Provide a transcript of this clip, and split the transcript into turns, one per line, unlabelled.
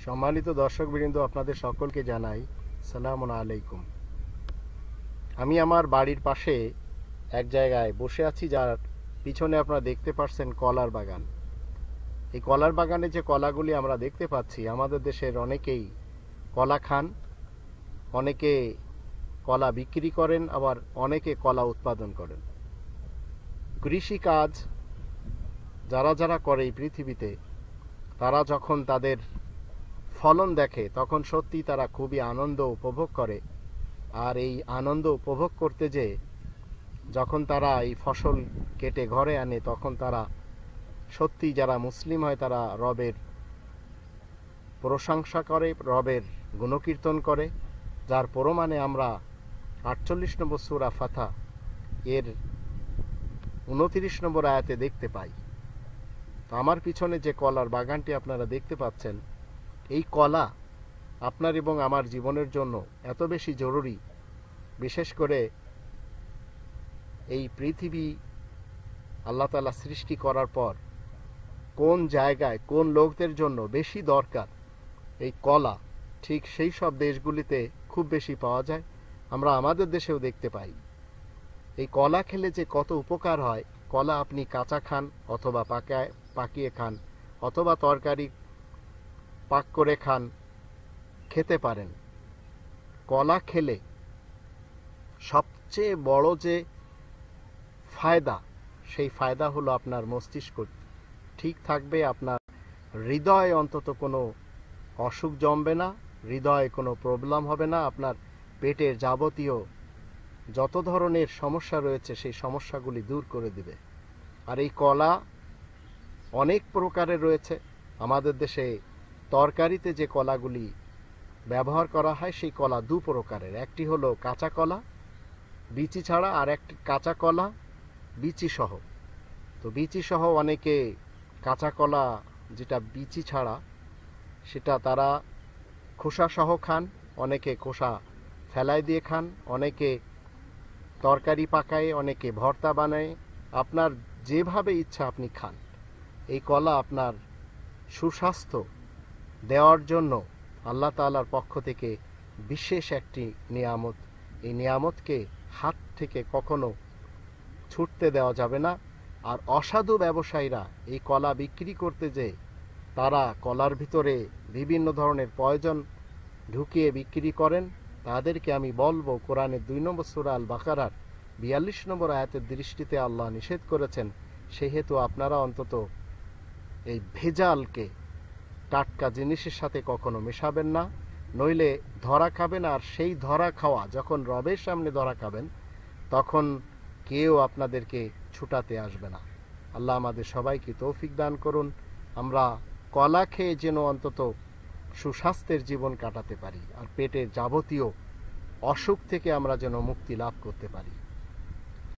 সম্মানিত দর্শকবৃন্দ, আপনাদের সকলকে জানাই সালামুন আলাইকুম। আমি আমার বাড়ির পাশে এক জায়গায় বসে আছি, যার পিছনে আপনারা দেখতে পাচ্ছেন কলার বাগান। এই কলার বাগানে যে কলাগুলি আমরা দেখতে পাচ্ছি, আমাদের দেশের অনেকেই কলা খান, অনেকে কলা বিক্রি করেন, আবার অনেকে কলা উৎপাদন করেন। কৃষিকাজ যারা যারা করে এই পৃথিবীতে, তারা যখন তাদের ফলন দেখে তখন সত্যি তারা খুবই আনন্দ উপভোগ করে। আর এই আনন্দ উপভোগ করতে যে যখন তারা এই ফসল কেটে ঘরে আনে, তখন তারা সত্যি, যারা মুসলিম হয় তারা রবের প্রশংসা করে, রবের গুণকীর্তন করে, যার প্রমাণে আমরা 48 নম্বর সূরা ফাথা এর 29 নম্বর আয়াতে দেখতে পাই। তো আমার পিছনে যে কলার বাগানটি আপনারা দেখতে পাচ্ছেন, এই কলা আপনার এবং আমার জীবনের জন্য এত বেশি জরুরি। বিশেষ করে এই পৃথিবী আল্লাহ তাআলা সৃষ্টি করার পর কোন জায়গায় কোন লোকদের জন্য বেশি দরকার এই কলা, ঠিক সেই সব দেশগুলিতে খুব বেশি পাওয়া যায়। আমরা আমাদের দেশেও দেখতে পাই। এই কলা খেলে যে কত উপকার হয়, কলা আপনি কাঁচা খান অথবা পাকিয়ে খান, অথবা তরকারি পাক করে খান, খেতে পারেন। কলা খেলে সবচেয়ে বড় যে ফায়দা, সেই ফায়দা হলো আপনার মস্তিষ্ক ঠিক থাকবে, আপনার হৃদয়ে অন্তত কোনো অসুখ জমবে না, হৃদয়ে কোনো প্রবলেম হবে না, আপনার পেটের যাবতীয় যত ধরনের সমস্যা রয়েছে সেই সমস্যাগুলি দূর করে দিবে। আর এই কলা অনেক প্রকারের রয়েছে। আমাদের দেশে তরকারিতে যে কলাগুলি ব্যবহার করা হয়, সেই কলা দু প্রকারের। একটি হলো কাঁচা কলা বিচি ছাড়া, আর একটি কাঁচা কলা বিচি সহ। তো বিচি সহ অনেকে কাঁচা কলা যেটা বিচি ছাড়া, সেটা তারা খোসা সহ খান, অনেকে খোসা ফেলায় দিয়ে খান, অনেকে তরকারি পাকায়, অনেকে ভর্তা বানায়। আপনার যেভাবে ইচ্ছা আপনি খান। এই কলা আপনার সুস্বাস্থ্য দেওয়ার জন্য আল্লাহ তাআলার পক্ষ থেকে বিশেষ একটি নিয়ামত। এই নিয়ামতকে হাত থেকে কখনো ছুটতে দেওয়া যাবে না। আর অসাধু ব্যবসায়ীরা এই কলা বিক্রি করতে যে তারা কলার ভিতরে বিভিন্ন ধরনের পয়জন ঢুকিয়ে বিক্রি করেন, তাদেরকে আমি বলবো, কোরআনের 2 নম্বর সূরা আল বাকারার 42 নম্বর আয়াতের দৃষ্টিতে আল্লাহ নিষেধ করেছেন। সেহেতু আপনারা অন্তত এই ভেজালকে টাটকা জিনিসের সাথে কখনো মেশাবেন না, নইলে ধরা খাবেন। আর সেই ধরা খাওয়া, যখন রবের সামনে ধরা খাবেন, তখন কেউ আপনাদেরকে ছুটাতে আসবে না। আল্লাহ আমাদের সবাইকে তৌফিক দান করুন। আমরা কলা খেয়ে যেন অন্তত সুস্বাস্থ্যের জীবন কাটাতে পারি, আর পেটের যাবতীয় অসুখ থেকে আমরা যেন মুক্তি লাভ করতে পারি।